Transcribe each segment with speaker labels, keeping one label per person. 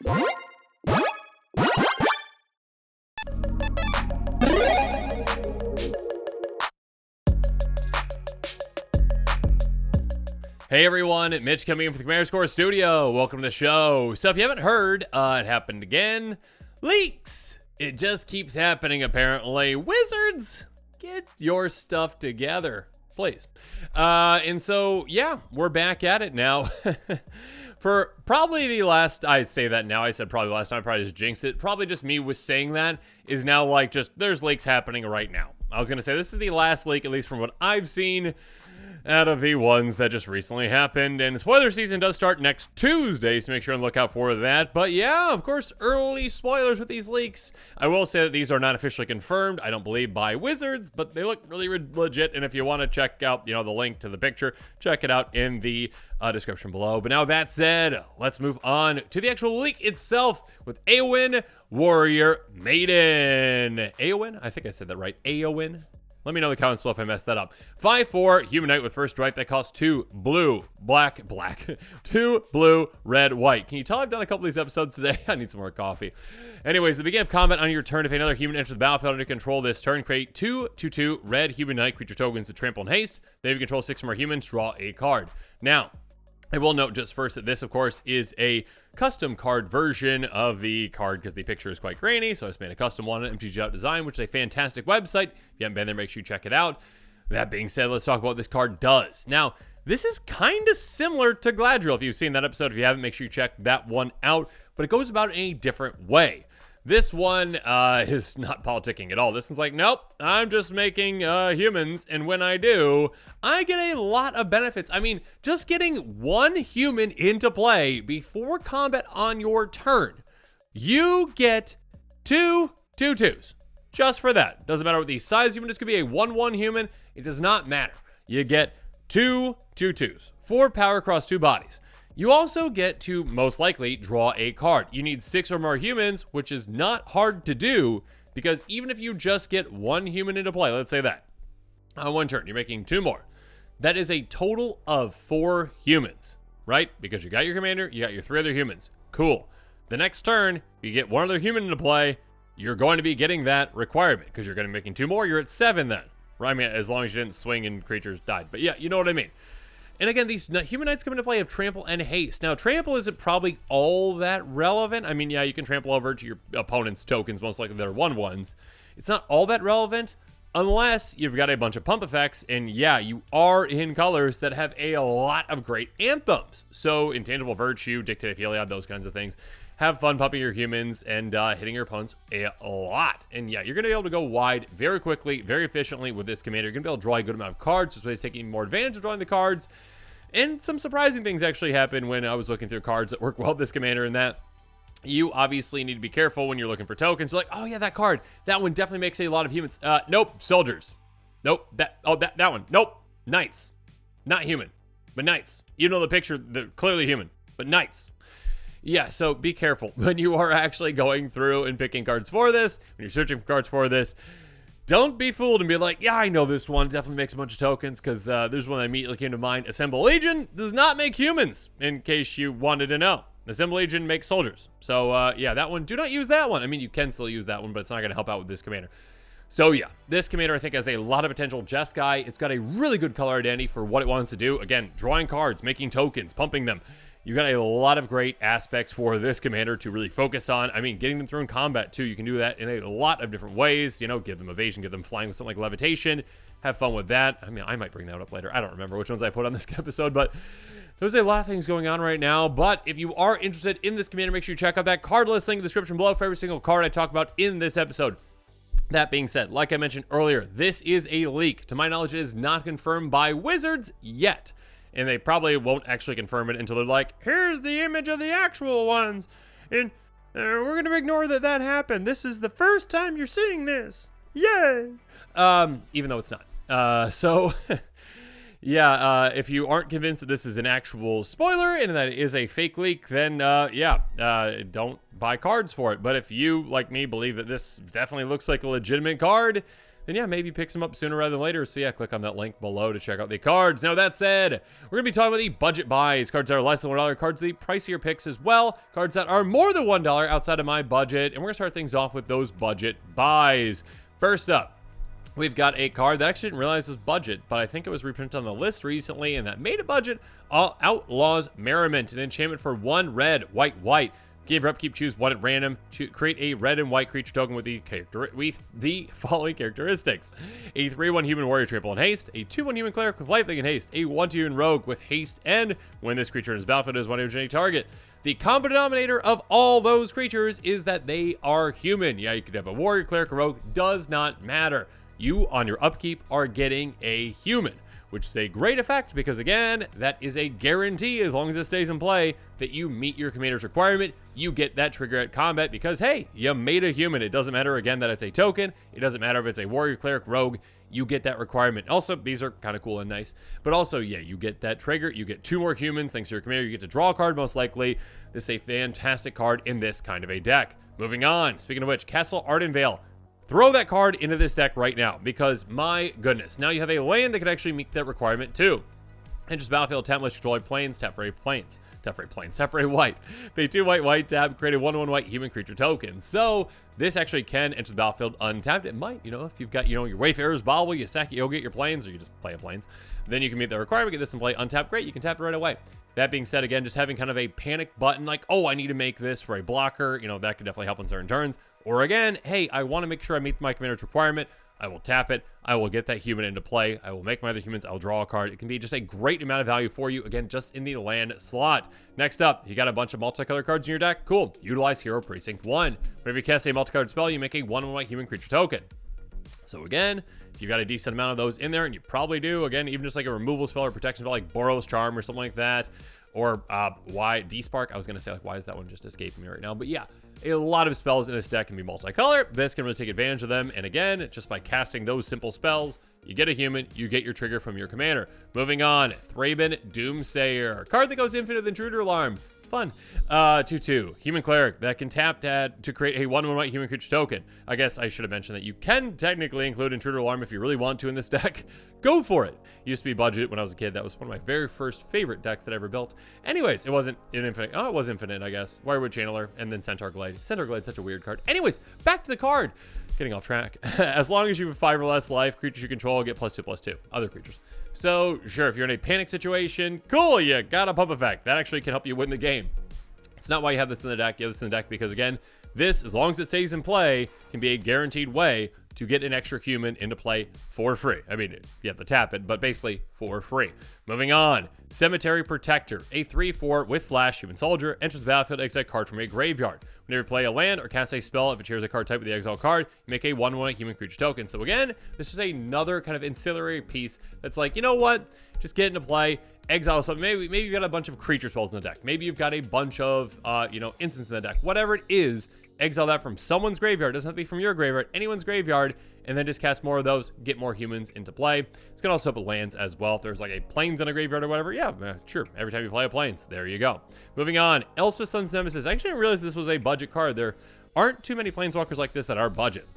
Speaker 1: Hey everyone, Mitch coming in from the Commander Score Studio. Welcome to the show. So if you haven't heard, it happened again. Leaks! It just keeps happening apparently. Wizards, get your stuff together, please. And so, yeah, we're back at it now. For probably the last, I say that now, I said probably the last time, I probably just jinxed it. Probably just me was saying that is now like just, there's leaks happening right now. I was going to say this is the last leak, at least from what I've seen, out of the ones that just recently happened. And spoiler season does start next Tuesday, so make sure and look out for that. But yeah, of course, early spoilers with these leaks. I will say that these are not officially confirmed, I don't believe, by Wizards, but they look really legit. And if you want to check out, the link to the picture, check it out in the description below. But now that said, let's move on to the actual leak itself with Éowyn, Warrior, Maiden. Éowyn? I think I said that right. Éowyn? Let me know in the comments below if I messed that up. 5/4 human knight with first strike that costs 2 blue, black, 2 blue, red, white. Can you tell I've done a couple of these episodes today? I need some more coffee. Anyways, the beginning of combat on your turn, if another human enters the battlefield under control this turn, create 2/2 red human knight creature tokens with trample and haste. Then if you control 6 or more humans, draw a card. Now, I will note just first that this, of course, is a custom card version of the card because the picture is quite grainy, so I just made a custom one on MTG Design, which is a fantastic website. If you haven't been there, make sure you check it out. That being said, let's talk about what this card does. Now, this is kind of similar to Gladriel. If you've seen that episode, if you haven't, make sure you check that one out, but it goes about it in a different way. This one is not politicking at all. This one's like, nope, I'm just making humans, and when I do, I get a lot of benefits. I mean, just getting one human into play before combat on your turn, you get 2 2/2s. Just for that. Doesn't matter what the size human is. Could be a 1/1 human. It does not matter. You get 2 2/2s. 4 power across 2 bodies. You also get to, most likely, draw a card. You need 6 or more humans, which is not hard to do, because even if you just get 1 human into play, let's say that, on 1 turn, you're making 2 more. That is a total of 4 humans, right? Because you got your commander, you got your 3 other humans. Cool. The next turn, you get 1 other human into play, you're going to be getting that requirement, because you're going to be making 2 more, you're at 7 then. Right? I mean, as long as you didn't swing and creatures died. But yeah, you know what I mean. And again, these human knights come into play of trample and haste. Now, trample isn't probably all that relevant. I mean, yeah, you can trample over to your opponent's tokens, most likely they're 1/1s. It's not all that relevant unless you've got a bunch of pump effects, and yeah, you are in colors that have a lot of great anthems. So, Intangible Virtue, Dictate of Heliod, those kinds of things. Have fun pumping your humans and hitting your opponents a lot. And yeah, you're going to be able to go wide very quickly, very efficiently with this commander. You're going to be able to draw a good amount of cards, so it's taking more advantage of drawing the cards. And some surprising things actually happened when I was looking through cards that work well with this commander, and that you obviously need to be careful when you're looking for tokens. You're like, oh yeah, that card, that one definitely makes a lot of humans. Nope, soldiers. Nope, that one. Nope, knights. Not human, but knights. Even though the picture, they're clearly human, but knights. Yeah, so be careful when you are actually going through and picking cards for this, when you're searching for cards for this. Don't be fooled and be like, yeah, I know this one definitely makes a bunch of tokens, because there's one that immediately came to mind. Assemble Legion does not make humans, in case you wanted to know. Assemble Legion makes soldiers. So, yeah, that one, do not use that one. I mean, you can still use that one, but it's not going to help out with this commander. So, yeah, this commander, I think, has a lot of potential. Jeskai, it's got a really good color identity for what it wants to do. Again, drawing cards, making tokens, pumping them. You got a lot of great aspects for this commander to really focus on. I mean, getting them through in combat, too. You can do that in a lot of different ways. You know, give them evasion, give them flying with something like levitation. Have fun with that. I mean, I might bring that up later. I don't remember which ones I put on this episode, but there's a lot of things going on right now. But if you are interested in this commander, make sure you check out that card list link in the description below for every single card I talk about in this episode. That being said, like I mentioned earlier, this is a leak. To my knowledge, it is not confirmed by Wizards yet. And they probably won't actually confirm it until they're like, here's the image of the actual ones. And we're going to ignore that happened. This is the first time you're seeing this. Yay! Even though it's not. So, yeah, if you aren't convinced that this is an actual spoiler and that it is a fake leak, then, don't buy cards for it. But if you, like me, believe that this definitely looks like a legitimate card, then yeah, maybe pick some up sooner rather than later. So yeah, click on that link below to check out the cards. Now that said, we're gonna be talking about the budget buys, cards that are less than $1, cards the pricier picks as well, cards that are more than $1 outside of my budget, and we're gonna start things off with those budget buys. First up, we've got a card that I actually didn't realize was budget, but I think it was reprinted on the list recently, and that made a budget. Outlaws Merriment, an enchantment for 1 red, white. Give her upkeep, choose 1 at random. Create a red and white creature token with the following characteristics: a 3/1 human warrior trample and haste, a 2/1 human cleric with lifelink and haste, a 1/2 human rogue with haste, and when this creature is battlefield, is 1 damage to any target. The common denominator of all those creatures is that they are human. Yeah, you could have a warrior, cleric, or rogue, does not matter. You, on your upkeep, are getting a human, which is a great effect because, again, that is a guarantee as long as it stays in play that you meet your commander's requirement. You get that trigger at combat because, hey, you made a human. It doesn't matter, again, that it's a token. It doesn't matter if it's a warrior, cleric, rogue. You get that requirement. Also, these are kind of cool and nice. But also, yeah, you get that trigger. You get 2 more humans thanks to your commander. You get to draw a card, most likely. This is a fantastic card in this kind of a deck. Moving on. Speaking of which, Castle Ardenvale. Throw that card into this deck right now because, my goodness, now you have a land that can actually meet that requirement too. Enters battlefield, tap unless you control a plains, tap for a plains. Tap for a white. Pay 2 white, tap, create a 1/1 white human creature token. So this actually can enter the battlefield untapped. It might, if you've got, your Wayfarer's Bauble, you sack it, you'll get your plains, or you just play a plains. Then you can meet the requirement, get this and play untapped. Great, you can tap it right away. That being said, again, just having kind of a panic button, like, oh, I need to make this for a blocker, that could definitely help on certain turns. Or again, hey, I want to make sure I meet my commander's requirement. I will tap it. I will get that human into play. I will make my other humans. I'll draw a card. It can be just a great amount of value for you, again, just in the land slot. Next up, you got a bunch of multicolored cards in your deck. Cool. Utilize Hero Precinct 1. Whenever you cast a multicolored spell, you make a 1/1 white human creature token. So again, if you've got a decent amount of those in there, and you probably do, again, even just like a removal spell or protection spell like Boros Charm or something like that, or D-Spark. I was going to say, like, why is that one just escaping me right now? But yeah, a lot of spells in this deck can be multicolor. This can really take advantage of them. And again, just by casting those simple spells, you get a human, you get your trigger from your commander. Moving on, Thraben Doomsayer. Card that goes infinite with Intruder Alarm. Fun. 2/2. Human Cleric that can tap to create a 1/1 white human creature token. I guess I should have mentioned that you can technically include Intruder Alarm if you really want to in this deck. Go for it. Used to be budget when I was a kid. That was one of my very first favorite decks that I ever built. Anyways, it wasn't an infinite. Oh, it was infinite, I guess. Wirewood Channeler and then Centaur Glade. Centaur Glade's such a weird card. Anyways, back to the card. Getting off track. As long as you have 5 or less life, creatures you control get +2/+2. Other creatures. So, sure, if you're in a panic situation, cool, you got a pump effect. That actually can help you win the game. It's not why you have this in the deck. You have this in the deck because, again, this, as long as it stays in play, can be a guaranteed way to get an extra human into play for free. I mean, you have to tap it, but basically for free. Moving on, Cemetery Protector, a 3/4 with flash human soldier, enters the battlefield, exile card from a graveyard. Whenever you play a land or cast a spell, if it shares a card type with the exile card, you make a 1/1 human creature token. So again, this is another kind of ancillary piece that's like, you know what? Just get into play, exile something. Maybe you've got a bunch of creature spells in the deck. Maybe you've got a bunch of, instants in the deck. Whatever it is, exile that from someone's graveyard. It doesn't have to be from your graveyard, anyone's graveyard, and then just cast more of those, get more humans into play. It's going to also put lands as well. If there's like a plains in a graveyard or whatever, yeah, sure. Every time you play a plains, there you go. Moving on, Elspeth Sun's Nemesis. I actually didn't realize this was a budget card. There aren't too many planeswalkers like this that are budget.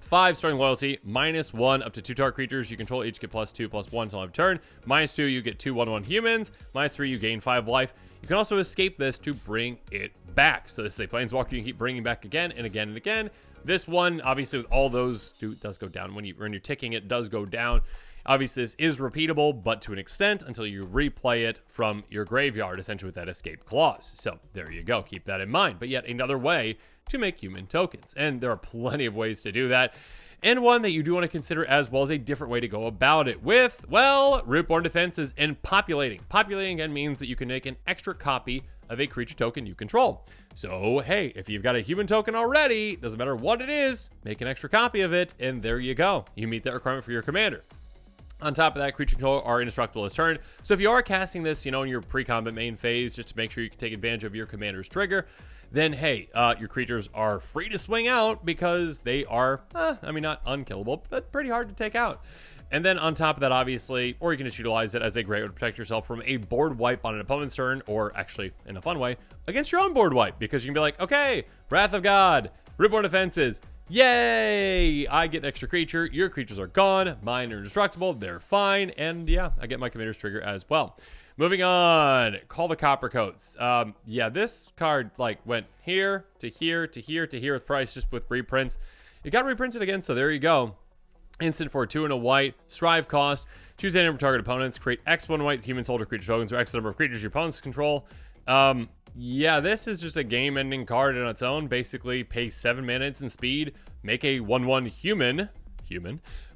Speaker 1: 5 starting loyalty, -1 up to 2 target creatures you control each get +2/+1 until end of turn. -2, you get 2 1/1 humans. -3, you gain 5 life. You can also escape this to bring it back. So this is a planeswalker you can keep bringing back again and again and again. This one, obviously, with all those, does go down. When you're ticking, it does go down. Obviously, this is repeatable, but to an extent, until you replay it from your graveyard, essentially with that escape clause. So there you go. Keep that in mind. But yet another way to make human tokens. And there are plenty of ways to do that. And one that you do want to consider as well as a different way to go about it with, well, Rootborn Defenses and populating. Populating, again, means that you can make an extra copy of a creature token you control. So, hey, if you've got a human token already, doesn't matter what it is, make an extra copy of it, and there you go. You meet that requirement for your commander. On top of that, creature control are indestructible this turn. So if you are casting this, in your pre-combat main phase, just to make sure you can take advantage of your commander's trigger, then hey, your creatures are free to swing out because they are, not unkillable, but pretty hard to take out. And then on top of that, obviously, or you can just utilize it as a great way to protect yourself from a board wipe on an opponent's turn, or actually, in a fun way, against your own board wipe, because you can be like, okay, Wrath of God, Rootborn Defenses, Yay! I get an extra creature. Your creatures are gone. Mine are indestructible. They're fine. And yeah, I get my Commander's Trigger as well. Moving on. Call the Coppercoats. Yeah, this card like went here to here to here to here with price, just with reprints. It got reprinted again, so there you go. Instant for 2 and a white. Strive cost. Choose any number of target opponents. Create X one white human soldier creature tokens or X number of creatures your opponents control. Yeah, this is just a game-ending card on its own. Basically, pay 7 mana instant speed, make a 1/1 human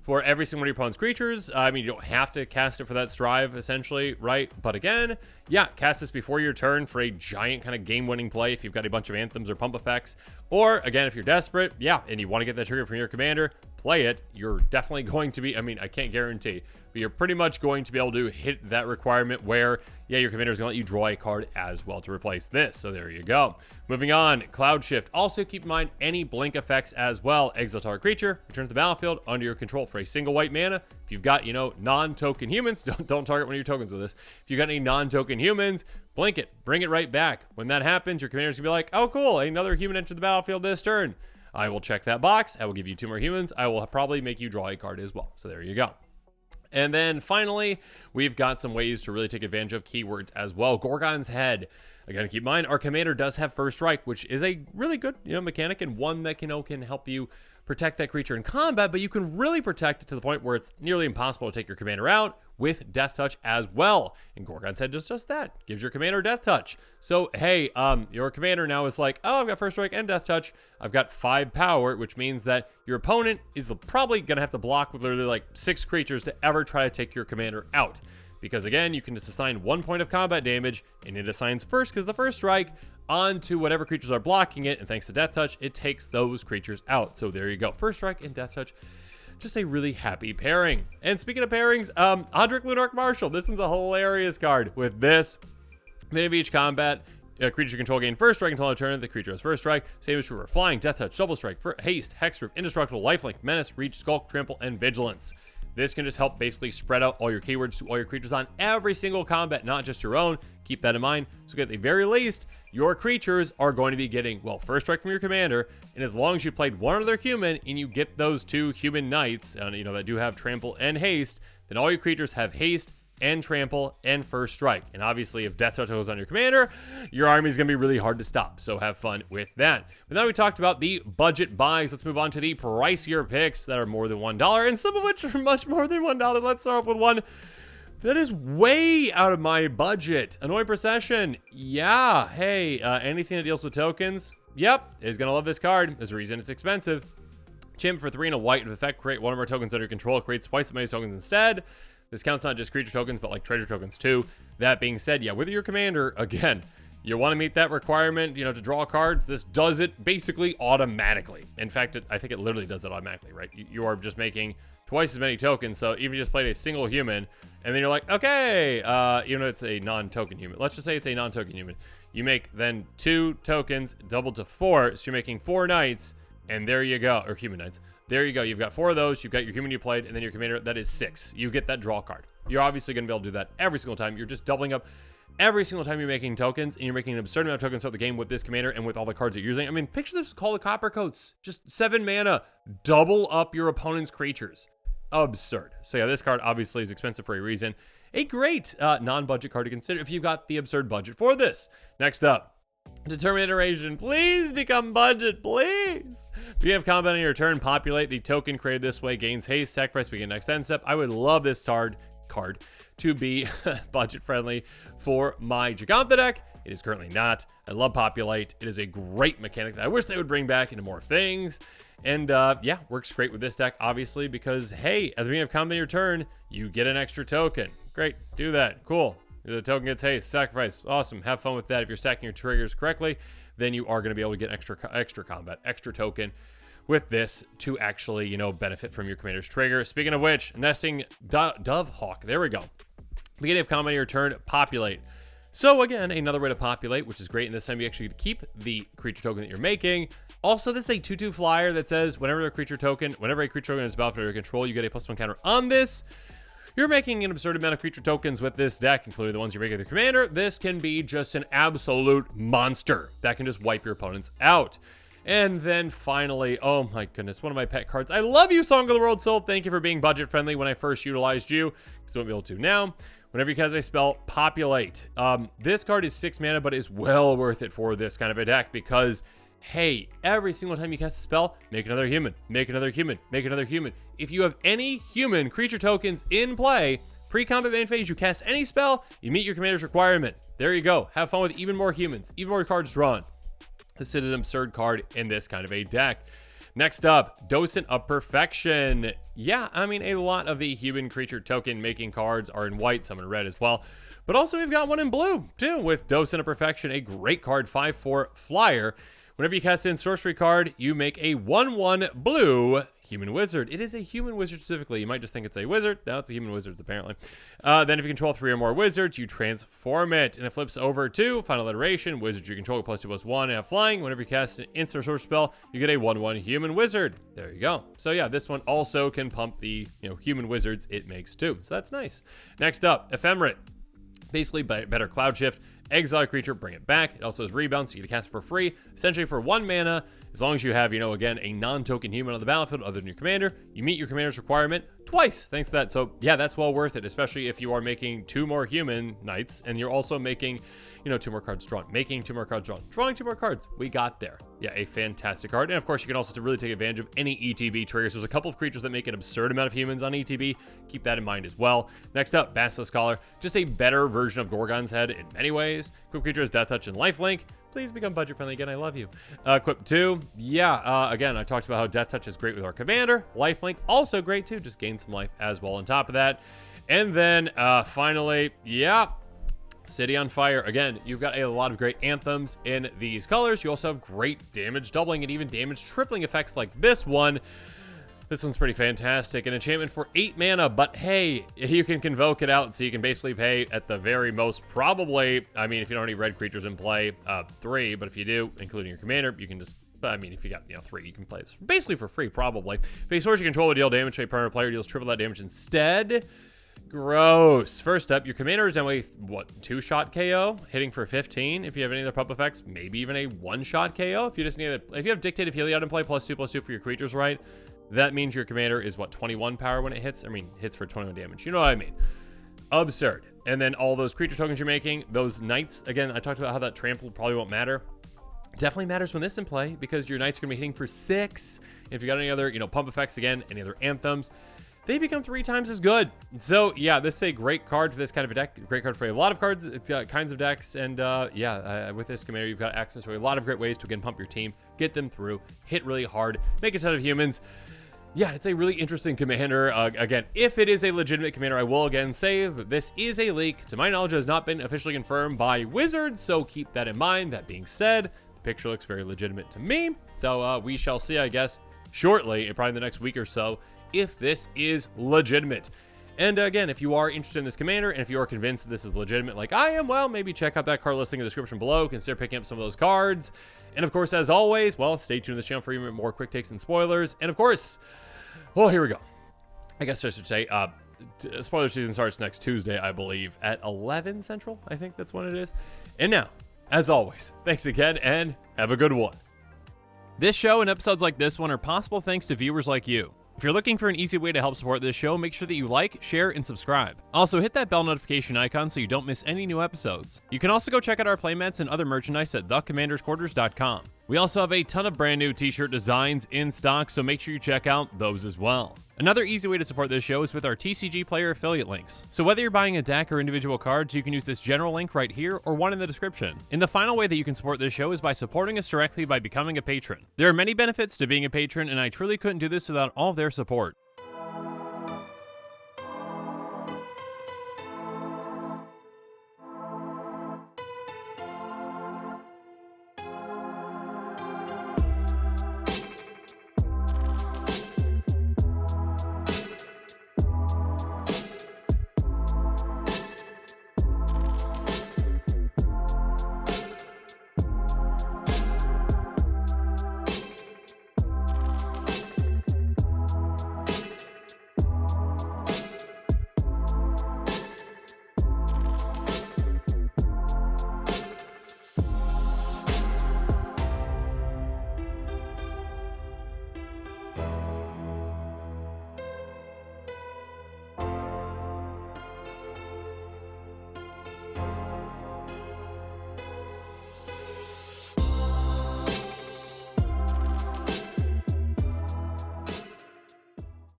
Speaker 1: for every single one of your opponent's creatures. I mean, you don't have to cast it for that Strive, essentially, right? But again, yeah, cast this before your turn for a giant kind of game-winning play if you've got a bunch of anthems or pump effects. Or, again, if you're desperate, yeah, and you want to get that trigger from your commander, play it. You're definitely going to be, I mean, I can't guarantee, but you're pretty much going to be able to hit that requirement where, yeah, your commander is going to let you draw a card as well to replace this. So there you go. Moving on, Cloud Shift. Also keep in mind any blink effects as well. Exile target creature, return to the battlefield under your control for a single white mana. If you've got, you know, non-token humans, don't target one of your tokens with this. If you've got any non-token humans, blink it, bring it right back. When that happens, your commander's gonna be like, oh cool, another human entered the battlefield this turn. I will check that box. I will give you 2 more humans. I will probably make you draw a card as well. So there you go. And then finally, we've got some ways to really take advantage of keywords as well. Gorgon's Head. Again, keep in mind, our commander does have First Strike, which is a really good, mechanic and one that can help you protect that creature in combat, but you can really protect it to the point where it's nearly impossible to take your commander out with Death Touch as well. And Gorgon's Head does just that. Gives your commander Death Touch. So, hey, your commander now is like, oh, I've got First Strike and Death Touch. I've got 5 power, which means that your opponent is probably going to have to block with literally like 6 creatures to ever try to take your commander out. Because again, you can just assign 1 point of combat damage, and it assigns first, because the First Strike, onto whatever creatures are blocking it, and thanks to Death Touch, it takes those creatures out. So there you go. First Strike and Death Touch. Just a really happy pairing. And speaking of pairings, Odric Lunarch Marshal. This one's a hilarious card. With this, beginning of each combat, creature control gain First Strike until end of turn. The creature has First Strike. Same is true for Flying, Death Touch, Double Strike, Haste, Hexproof, Indestructible, Lifelink, Menace, Reach, Skulk, Trample, and Vigilance. This can just help basically spread out all your keywords to all your creatures on every single combat, not just your own. Keep that in mind. So at the very least, your creatures are going to be getting, well, First Strike from your commander, and as long as you played one other human and you get those 2 human knights, that do have Trample and Haste, then all your creatures have Haste and Trample and First Strike. And obviously, if Death Touch goes on your commander, your army is going to be really hard to stop. So have fun with that. But now we talked about the budget buys. Let's move on to the pricier picks that are more than $1, and some of which are much more than $1. Let's start off with one that is way out of my budget. Annoying Procession. Yeah, hey, anything that deals with tokens, yep, is going to love this card. There's a reason it's expensive. Chimp for 3 and a white. With effect, create one of our tokens under your control. Creates twice as many tokens instead. This counts not just creature tokens, but like treasure tokens too. That being said, yeah, with your commander, again, you want to meet that requirement, to draw cards. This does it basically automatically. In fact, I think it literally does it automatically, right? You are just making twice as many tokens. So even if you just played a single human, and then you're like, okay, it's a non-token human. Let's just say it's a non-token human. You make then 2 tokens doubled to 4. So you're making 4 knights, and there you go, or human knights. There you go. You've got 4 of those. You've got your human you played, and then your commander. That is 6. You get that draw card. You're obviously going to be able to do that every single time. You're just doubling up every single time you're making tokens, and you're making an absurd amount of tokens throughout the game with this commander and with all the cards that you're using. I mean, picture this, Call the Coppercoats. Just 7 mana. Double up your opponent's creatures. Absurd. So yeah, this card obviously is expensive for a reason. A great non-budget card to consider if you've got the absurd budget for this. Next up. Determined Iteration, please become budget, please. Beginning of combat on your turn, populate. The token created this way gains haste, sacrifice, begin next end step. I would love this card to be budget friendly for my Giganta deck. It is currently not. I love populate. It is a great mechanic that I wish they would bring back into more things. And yeah, works great with this deck, obviously, because hey, at the beginning of combat on your turn, you get an extra token. Great, do that, cool. The token gets haste, sacrifice, awesome. Have fun with that. If you're stacking your triggers correctly, then you are going to be able to get extra combat, extra token with this to actually, benefit from your commander's trigger. Speaking of which, nesting Dove Hawk. There we go. Beginning of combat on your turn, populate. So again, another way to populate, which is great. And this time you actually keep the creature token that you're making. Also, this is a 2/2 flyer that says whenever a creature token is battlefield under your control, you get a +1 counter on this. You're making an absurd amount of creature tokens with this deck, including the ones you're making with your commander. This can be just an absolute monster that can just wipe your opponents out. And then finally, oh my goodness, one of my pet cards. I love you, Song of the World Soul. Thank you for being budget friendly when I first utilized you, because I won't be able to now. Whenever you cast a spell, Populate. This card is 6 mana, but is well worth it for this kind of a deck because, hey, every single time you cast a spell, make another human, make another human, make another human. If you have any human creature tokens in play, pre-combat main phase, you cast any spell, you meet your commander's requirement. There you go. Have fun with even more humans, even more cards drawn. This is an absurd card in this kind of a deck. Next up, Docent of Perfection. Yeah, I mean, a lot of the human creature token making cards are in white, some in red as well. But also we've got one in blue, too, with Docent of Perfection, a great card, 5/4 flyer. Whenever you cast in sorcery card, you make a 1/1 blue human wizard. It is a human wizard specifically. You might just think it's a wizard. No, it's a human wizard, apparently. Then if you control 3 or more wizards, you transform it. And it flips over to Final Iteration. Wizards you control +2/+1 and have flying. Whenever you cast an instant or sorcery spell, you get a 1/1 human wizard. There you go. So yeah, this one also can pump the human wizards it makes too. So that's nice. Next up, Ephemerate. Basically better cloud shift. Exile a creature, bring it back. It also has rebound, so you can cast it for free. Essentially for 1 mana, as long as you have, again, a non-token human on the battlefield other than your commander, you meet your commander's requirement twice thanks to that. So yeah, that's well worth it, especially if you are making 2 more human knights and you're also making, 2 more cards drawn, making 2 more cards drawn, drawing 2 more cards. We got there. Yeah, a fantastic card. And of course, you can also really take advantage of any ETB triggers. There's a couple of creatures that make an absurd amount of humans on ETB. Keep that in mind as well. Next up, Basilisk Collar. Just a better version of Gorgon's Head in many ways. Equip creature has Death Touch and Lifelink. Please become budget friendly again. I love you. Equip 2. Yeah, again, I talked about how Death Touch is great with our commander. Lifelink, also great too. Just gain some life as well on top of that. And then finally, yeah, City on Fire. Again, you've got a lot of great anthems in these colors. You also have great damage doubling and even damage tripling effects like this one. This one's pretty fantastic. An enchantment for 8 mana, but hey, you can convoke it out, so you can basically pay at the very most probably, I mean, if you don't have any red creatures in play, 3, but if you do, including your commander, you can just, I mean, if you got, 3, you can play this basically for free, probably. If a source you control will deal damage to a permanent player, deals triple that damage instead. Gross. First up, your commander is generally, 2-shot KO, hitting for 15. If you have any other pump effects, maybe even a 1-shot KO. If you just need if you have Dictative Heliod in play, +2/+2 for your creatures, right? That means your commander is 21 power when it hits? I mean, hits for 21 damage. You know what I mean? Absurd. And then all those creature tokens you're making, those knights, again, I talked about how that trample probably won't matter. Definitely matters when this in play because your knights are going to be hitting for 6. And if you got any other, pump effects again, any other anthems, they become 3 times as good. So yeah, this is a great card for this kind of a deck. Great card for a lot of cards, kinds of decks. And with this commander, you've got access to a lot of great ways to, again, pump your team, get them through, hit really hard, make a ton of humans. Yeah, it's a really interesting commander. Again, if it is a legitimate commander, I will again say that this is a leak. To my knowledge, it has not been officially confirmed by Wizards, so keep that in mind. That being said, the picture looks very legitimate to me. So we shall see, I guess, shortly, probably in the next week or so, if this is legitimate. And again, if you are interested in this commander, and if you are convinced that this is legitimate like I am, well, maybe check out that card listing in the description below. Consider picking up some of those cards. And of course, as always, well, stay tuned to the channel for even more quick takes and spoilers. And of course, well, here we go. I guess I should say, spoiler season starts next Tuesday, I believe, at 11 Central. I think that's when it is. And now, as always, thanks again, and have a good one. This show and episodes like this one are possible thanks to viewers like you. If you're looking for an easy way to help support this show, make sure that you like, share, and subscribe. Also, hit that bell notification icon so you don't miss any new episodes. You can also go check out our playmats and other merchandise at thecommandersquarters.com. We also have a ton of brand new t-shirt designs in stock, so make sure you check out those as well. Another easy way to support this show is with our TCG player affiliate links. So whether you're buying a deck or individual cards, you can use this general link right here or one in the description. And the final way that you can support this show is by supporting us directly by becoming a patron. There are many benefits to being a patron, and I truly couldn't do this without all of their support.